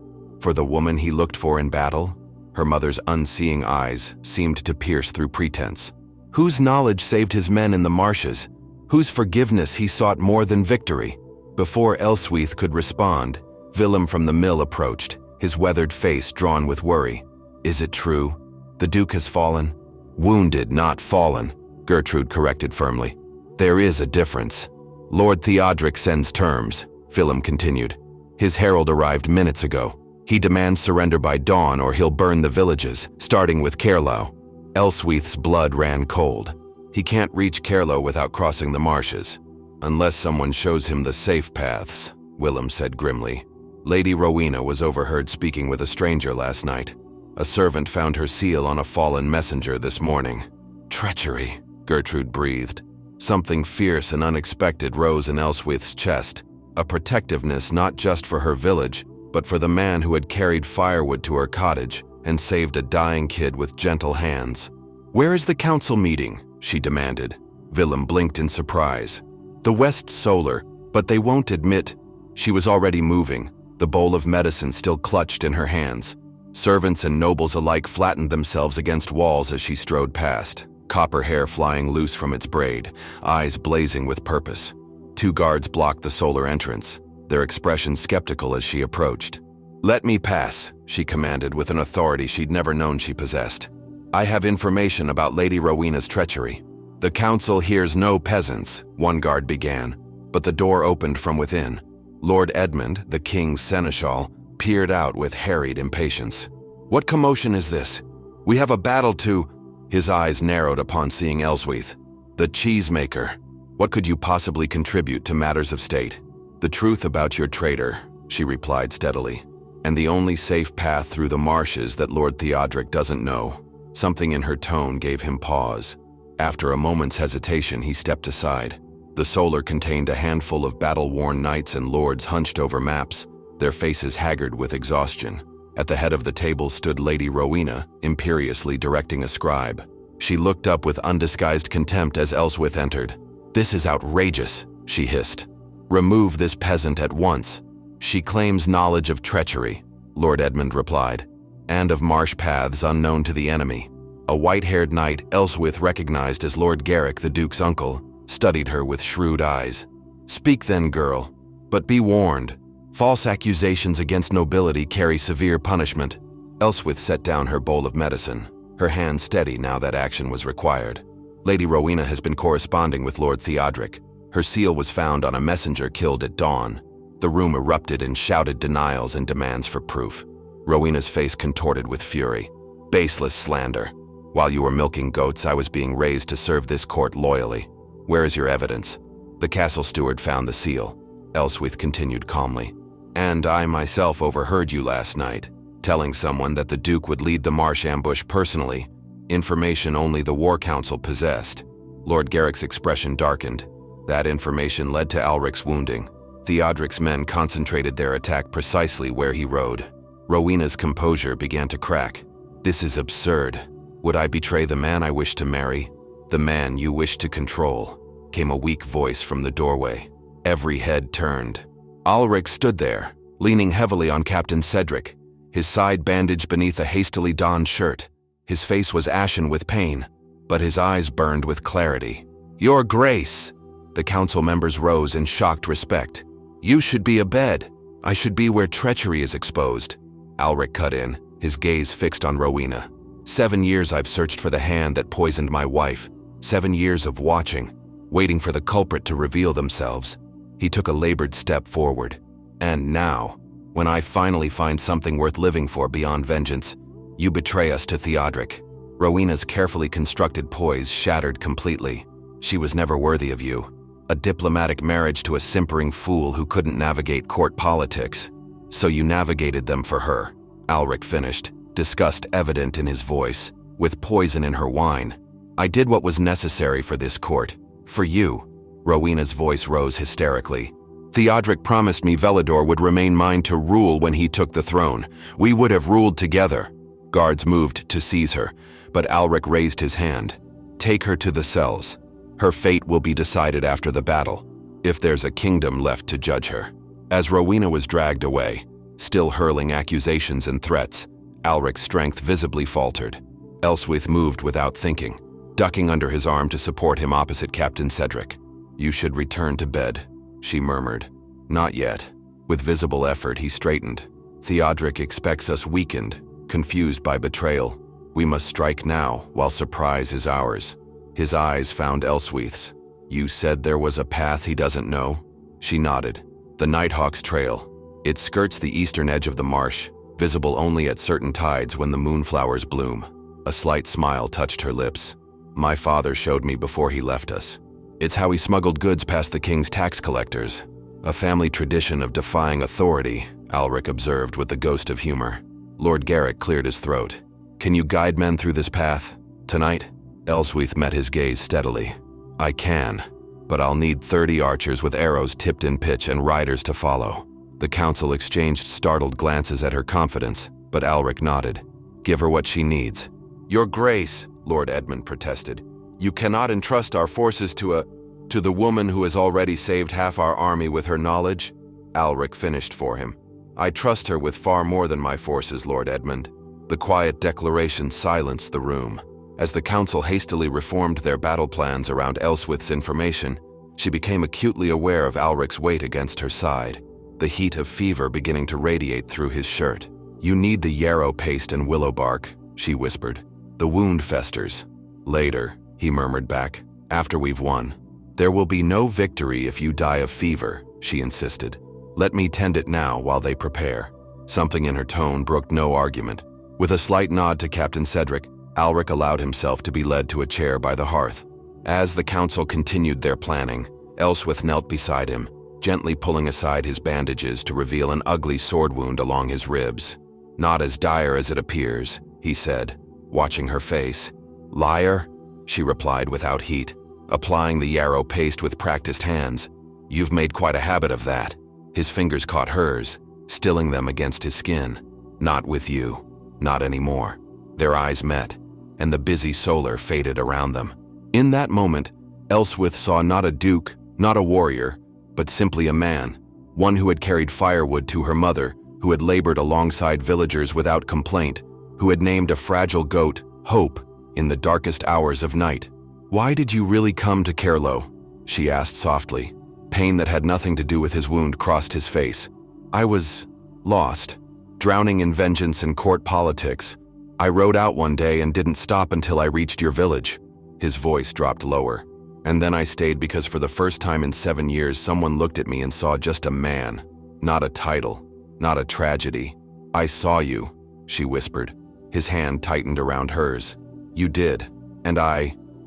the woman he looked for in battle." Her mother's unseeing eyes seemed to pierce through pretense. "Whose knowledge saved his men in the marshes? Whose forgiveness he sought more than victory?" Before Elswyth could respond, Willem from the mill approached, his weathered face drawn with worry. "Is it true? The Duke has fallen?" "Wounded, not fallen," Gertrude corrected firmly. "There is a difference. Lord Theodric sends terms," Willem continued. "His herald arrived minutes ago. He demands surrender by dawn or he'll burn the villages, starting with Caerlow." Elswyth's blood ran cold. He can't reach Caerlow without crossing the marshes. "Unless someone shows him the safe paths," Willem said grimly. "Lady Rowena was overheard speaking with a stranger last night. A servant found her seal on a fallen messenger this morning." "Treachery," Gertrude breathed. Something fierce and unexpected rose in Elswyth's chest, a protectiveness not just for her village, but for the man who had carried firewood to her cottage and saved a dying kid with gentle hands. "Where is the council meeting?" she demanded. Willem blinked in surprise. "The West Solar, but they won't admit." She was already moving, the bowl of medicine still clutched in her hands. Servants and nobles alike flattened themselves against walls as she strode past, copper hair flying loose from its braid, eyes blazing with purpose. 2 guards blocked the Solar entrance, their expressions skeptical as she approached. "Let me pass," she commanded with an authority she'd never known she possessed. "I have information about Lady Rowena's treachery." "The council hears no peasants," one guard began, but the door opened from within. Lord Edmund, the king's seneschal, peered out with harried impatience. "What commotion is this? We have a battle to—" His eyes narrowed upon seeing Elswyth. "The cheesemaker. What could you possibly contribute to matters of state?" "The truth about your traitor," she replied steadily. "And the only safe path through the marshes that Lord Theodric doesn't know." Something in her tone gave him pause. After a moment's hesitation, he stepped aside. The Solar contained a handful of battle-worn knights and lords hunched over maps, their faces haggard with exhaustion. At the head of the table stood Lady Rowena, imperiously directing a scribe. She looked up with undisguised contempt as Elswyth entered. "This is outrageous," she hissed. "Remove this peasant at once." "She claims knowledge of treachery," Lord Edmund replied, "and of marsh paths unknown to the enemy." A white-haired knight Elswyth recognized as Lord Garrick, the Duke's uncle, studied her with shrewd eyes. "Speak then, girl, but be warned. False accusations against nobility carry severe punishment." Elswyth set down her bowl of medicine, her hand steady now that action was required. "Lady Rowena has been corresponding with Lord Theodric. Her seal was found on a messenger killed at dawn." The room erupted in shouted denials and demands for proof. Rowena's face contorted with fury. "Baseless slander. While you were milking goats, I was being raised to serve this court loyally. Where is your evidence?" "The castle steward found the seal," Elswyth continued calmly. "And I myself overheard you last night, telling someone that the Duke would lead the marsh ambush personally, information only the War Council possessed." Lord Garrick's expression darkened. "That information led to Alric's wounding. Theodric's men concentrated their attack precisely where he rode." Rowena's composure began to crack. "This is absurd. Would I betray the man I wish to marry? The man you wish to control?" Came a weak voice from the doorway. Every head turned. Alric stood there, leaning heavily on Captain Cedric, his side bandaged beneath a hastily donned shirt. His face was ashen with pain, but his eyes burned with clarity. "Your Grace!" The council members rose in shocked respect. "You should be abed. I should be where treachery is exposed." Alric cut in, his gaze fixed on Rowena. 7 years I've searched for the hand that poisoned my wife. 7 years of watching, waiting for the culprit to reveal themselves." He took a labored step forward. "And now, when I finally find something worth living for beyond vengeance, you betray us to Theodric." Rowena's carefully constructed poise shattered completely. "She was never worthy of you. A diplomatic marriage to a simpering fool who couldn't navigate court politics. So you navigated them for her," Alric finished, disgust evident in his voice. with poison in her wine. I did what was necessary for this court. For you. Rowena's voice rose hysterically. Theodric promised me Velador would remain mine to rule when he took the throne. We would have ruled together. Guards moved to seize her, but Alric raised his hand. Take her to the cells. Her fate will be decided after the battle, if there's a kingdom left to judge her. As Rowena was dragged away, still hurling accusations and threats, Alric's strength visibly faltered. Elswyth moved without thinking, ducking under his arm to support him opposite Captain Cedric. You should return to bed, she murmured. Not yet. With visible effort, he straightened. Theodric expects us weakened, confused by betrayal. We must strike now, while surprise is ours. His eyes found Elswyth's. You said there was a path he doesn't know? She nodded. The Nighthawk's Trail. It skirts the eastern edge of the marsh, visible only at certain tides when the moonflowers bloom. A slight smile touched her lips. My father showed me before he left us. It's how he smuggled goods past the king's tax collectors. A family tradition of defying authority, Alric observed with the ghost of humor. Lord Garrick cleared his throat. Can you guide men through this path? Tonight? Elswyth met his gaze steadily. I can, but I'll need 30 archers with arrows tipped in pitch and riders to follow. The council exchanged startled glances at her confidence, but Alric nodded. Give her what she needs. Your Grace, Lord Edmund protested. You cannot entrust our forces to the woman who has already saved half our army with her knowledge. Alric finished for him. I trust her with far more than my forces, Lord Edmund. The quiet declaration silenced the room. As the council hastily reformed their battle plans around Elswyth's information, she became acutely aware of Alric's weight against her side, the heat of fever beginning to radiate through his shirt. You need the yarrow paste and willow bark, she whispered. The wound festers. Later, he murmured back, after we've won. There will be no victory if you die of fever, she insisted. Let me tend it now while they prepare. Something in her tone brooked no argument. With a slight nod to Captain Cedric, Alric allowed himself to be led to a chair by the hearth. As the council continued their planning, Elswyth knelt beside him, gently pulling aside his bandages to reveal an ugly sword wound along his ribs. Not as dire as it appears, he said, watching her face. Liar, she replied without heat, applying the yarrow paste with practiced hands. You've made quite a habit of that. His fingers caught hers, stilling them against his skin. Not with you. Not anymore. Their eyes met, and the busy solar faded around them. In that moment, Elswyth saw not a duke, not a warrior, but simply a man, one who had carried firewood to her mother, who had labored alongside villagers without complaint, who had named a fragile goat, Hope, in the darkest hours of night. Why did you really come to Caerlow? She asked softly. Pain that had nothing to do with his wound crossed his face. I was lost, drowning in vengeance and court politics. I rode out one day and didn't stop until I reached your village. His voice dropped lower. And then I stayed because for the first time in 7 years, someone looked at me and saw just a man, not a title, not a tragedy. I saw you, she whispered. His hand tightened around hers. You did, and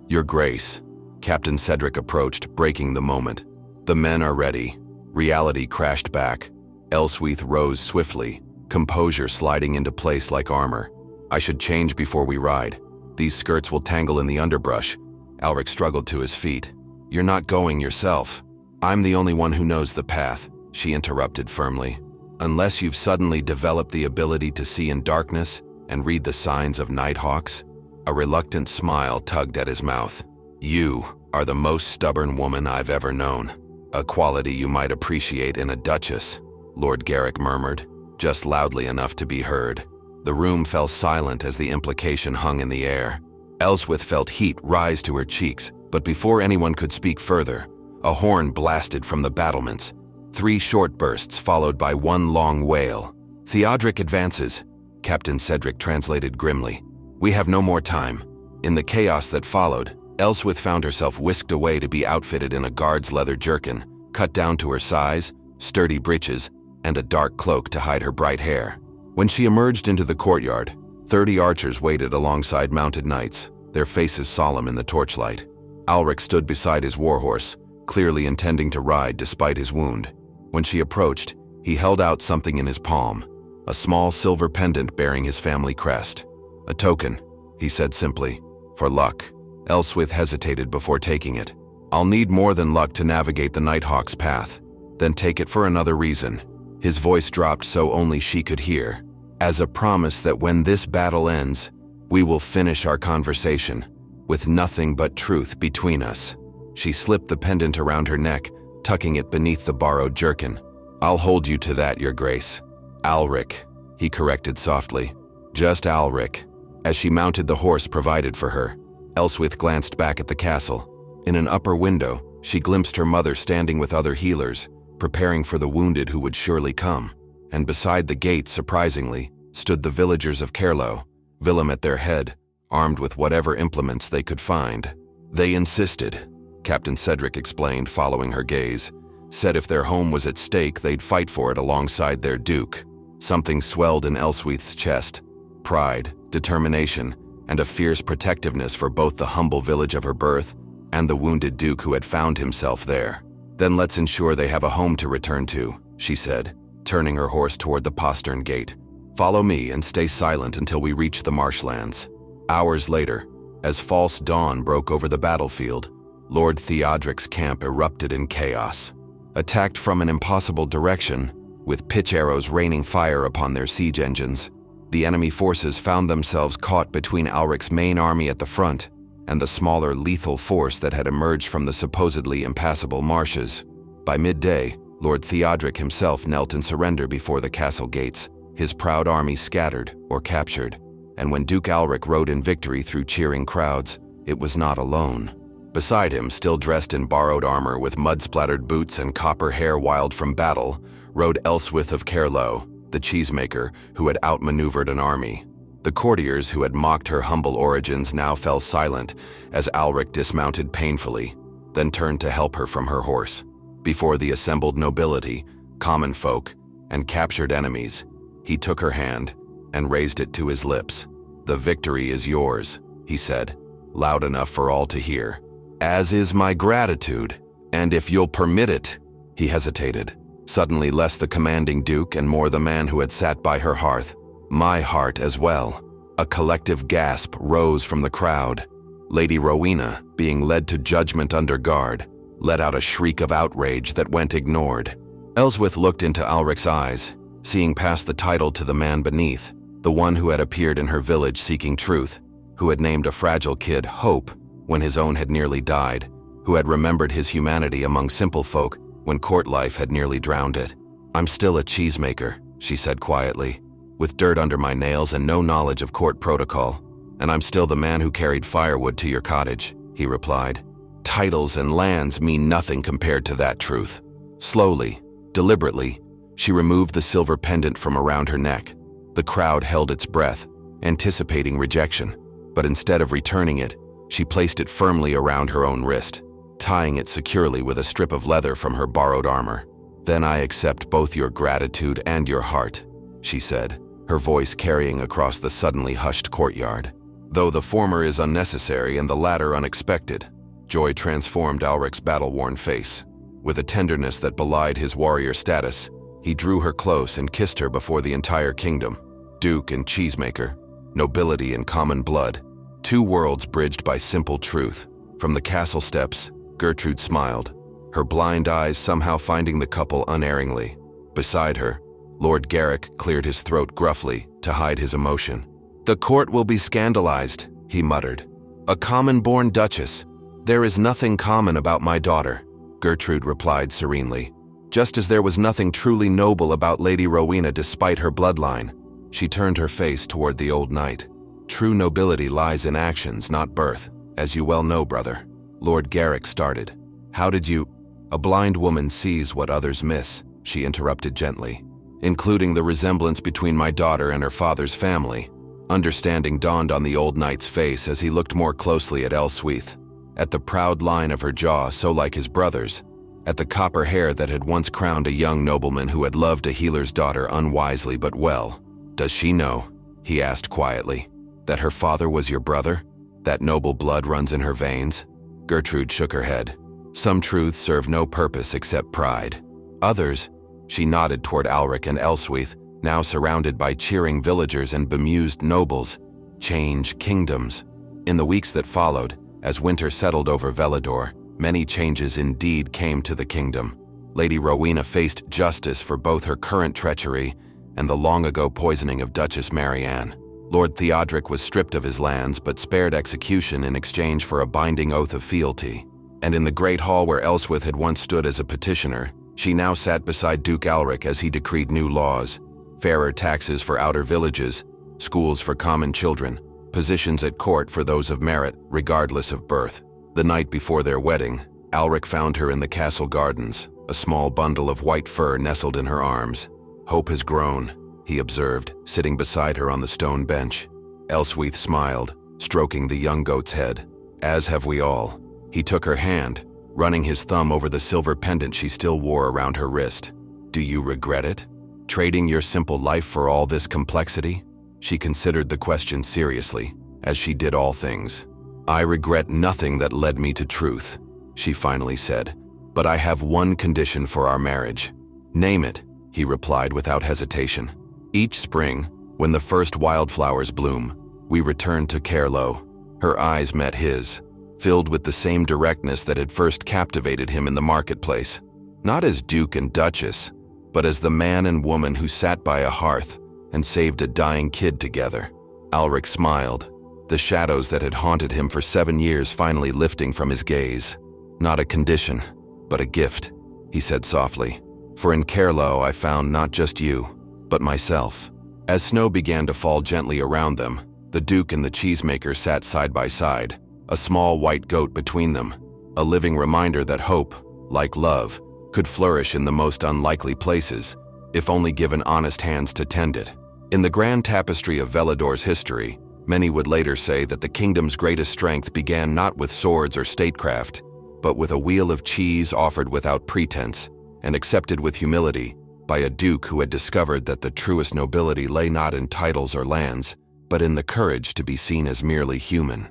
Your Grace. Captain Cedric approached, breaking the moment. The men are ready. Reality crashed back. Elswyth rose swiftly, composure sliding into place like armor. I should change before we ride. These skirts will tangle in the underbrush. Alric struggled to his feet. You're not going yourself. I'm the only one who knows the path, she interrupted firmly. Unless you've suddenly developed the ability to see in darkness and read the signs of nighthawks. A reluctant smile tugged at his mouth. You are the most stubborn woman I've ever known. A quality you might appreciate in a duchess, Lord Garrick murmured, just loudly enough to be heard. The room fell silent as the implication hung in the air. Elswyth felt heat rise to her cheeks, but before anyone could speak further, a horn blasted from the battlements. 3 short bursts followed by 1 long wail. Theodric advances, Captain Cedric translated grimly. We have no more time. In the chaos that followed, Elswyth found herself whisked away to be outfitted in a guard's leather jerkin, cut down to her size, sturdy breeches, and a dark cloak to hide her bright hair. When she emerged into the courtyard, 30 archers waited alongside mounted knights, their faces solemn in the torchlight. Alric stood beside his warhorse, clearly intending to ride despite his wound. When she approached, he held out something in his palm, a small silver pendant bearing his family crest. A token, he said simply. For luck. Elswyth hesitated before taking it. I'll need more than luck to navigate the Nighthawk's path. Then take it for another reason. His voice dropped so only she could hear. As a promise that when this battle ends, we will finish our conversation, with nothing but truth between us. She slipped the pendant around her neck, tucking it beneath the borrowed jerkin. I'll hold you to that, Your Grace. Alric, he corrected softly. Just Alric. As she mounted the horse provided for her, Elswyth glanced back at the castle. In an upper window, she glimpsed her mother standing with other healers, preparing for the wounded who would surely come. And beside the gate, surprisingly, stood the villagers of Caerlow, Willem at their head, armed with whatever implements they could find. They insisted, Captain Cedric explained, following her gaze. Said if their home was at stake, they'd fight for it alongside their duke. Something swelled in Elswyth's chest. Pride, determination, and a fierce protectiveness for both the humble village of her birth and the wounded duke who had found himself there. Then let's ensure they have a home to return to, she said, turning her horse toward the postern gate. Follow me and stay silent until we reach the marshlands. Hours later, as false dawn broke over the battlefield, Lord Theodric's camp erupted in chaos. Attacked from an impossible direction, with pitch arrows raining fire upon their siege engines, the enemy forces found themselves caught between Alric's main army at the front and the smaller lethal force that had emerged from the supposedly impassable marshes. By midday, Lord Theodric himself knelt in surrender before the castle gates, his proud army scattered or captured. And when Duke Alric rode in victory through cheering crowds, it was not alone. Beside him, still dressed in borrowed armor with mud-splattered boots and copper hair wild from battle, rode Elswyth of Caerlow, the cheesemaker who had outmaneuvered an army. The courtiers who had mocked her humble origins now fell silent as Alric dismounted painfully, then turned to help her from her horse. Before the assembled nobility, common folk, and captured enemies, he took her hand and raised it to his lips. The victory is yours, he said, loud enough for all to hear. As is my gratitude, and if you'll permit it, he hesitated, suddenly less the commanding duke and more the man who had sat by her hearth. My heart as well. A collective gasp rose from the crowd. Lady Rowena, being led to judgment under guard, let out a shriek of outrage that went ignored. Elswyth looked into Alric's eyes, seeing past the title to the man beneath, the one who had appeared in her village seeking truth, who had named a fragile kid Hope when his own had nearly died, who had remembered his humanity among simple folk when court life had nearly drowned it. I'm still a cheesemaker, she said quietly, with dirt under my nails and no knowledge of court protocol. And I'm still the man who carried firewood to your cottage, he replied. Titles and lands mean nothing compared to that truth. Slowly, deliberately, she removed the silver pendant from around her neck. The crowd held its breath, anticipating rejection, but instead of returning it, she placed it firmly around her own wrist, tying it securely with a strip of leather from her borrowed armor. Then I accept both your gratitude and your heart, she said, her voice carrying across the suddenly hushed courtyard. Though the former is unnecessary and the latter unexpected, joy transformed Alric's battle-worn face. With a tenderness that belied his warrior status, he drew her close and kissed her before the entire kingdom. Duke and cheesemaker, nobility and common blood, two worlds bridged by simple truth. From the castle steps, Gertrude smiled, her blind eyes somehow finding the couple unerringly. Beside her, Lord Garrick cleared his throat gruffly to hide his emotion. The court will be scandalized, he muttered. A common-born duchess. There is nothing common about my daughter, Gertrude replied serenely. Just as there was nothing truly noble about Lady Rowena despite her bloodline. She turned her face toward the old knight. True nobility lies in actions, not birth, as you well know, brother. Lord Garrick started. How did you— A blind woman sees what others miss, she interrupted gently, including the resemblance between my daughter and her father's family. Understanding dawned on the old knight's face as he looked more closely at Elswyth, at the proud line of her jaw so like his brother's, at the copper hair that had once crowned a young nobleman who had loved a healer's daughter unwisely but well. Does she know, he asked quietly, that her father was your brother? That noble blood runs in her veins? Gertrude shook her head. Some truths serve no purpose except pride. Others, she nodded toward Alric and Elswyth, now surrounded by cheering villagers and bemused nobles. change kingdoms. In the weeks that followed, as winter settled over Velador, many changes indeed came to the kingdom. Lady Rowena faced justice for both her current treachery and the long-ago poisoning of Duchess Marianne. Lord Theodric was stripped of his lands but spared execution in exchange for a binding oath of fealty. And in the great hall where Elswyth had once stood as a petitioner, she now sat beside Duke Alric as he decreed new laws, fairer taxes for outer villages, schools for common children, positions at court for those of merit, regardless of birth. The night before their wedding, Alric found her in the castle gardens, a small bundle of white fur nestled in her arms. "Hope has grown," he observed, sitting beside her on the stone bench. Elswyth smiled, stroking the young goat's head. "As have we all." He took her hand, running his thumb over the silver pendant she still wore around her wrist. "Do you regret it? Trading your simple life for all this complexity?" She considered the question seriously, as she did all things. "I regret nothing that led me to truth," she finally said. "But I have one condition for our marriage." "Name it," he replied without hesitation. "Each spring, when the first wildflowers bloom, we return to Caerlow." Her eyes met his, filled with the same directness that had first captivated him in the marketplace. Not as Duke and Duchess, but as the man and woman who sat by a hearth and saved a dying kid together. Alric smiled, the shadows that had haunted him for 7 years finally lifting from his gaze. "Not a condition, but a gift," he said softly. "For in Caerlow I found not just you, but myself." As snow began to fall gently around them, the Duke and the cheesemaker sat side by side, a small white goat between them, a living reminder that hope, like love, could flourish in the most unlikely places, if only given honest hands to tend it. In the grand tapestry of Velador's history, many would later say that the kingdom's greatest strength began not with swords or statecraft, but with a wheel of cheese offered without pretense and accepted with humility by a duke who had discovered that the truest nobility lay not in titles or lands, but in the courage to be seen as merely human.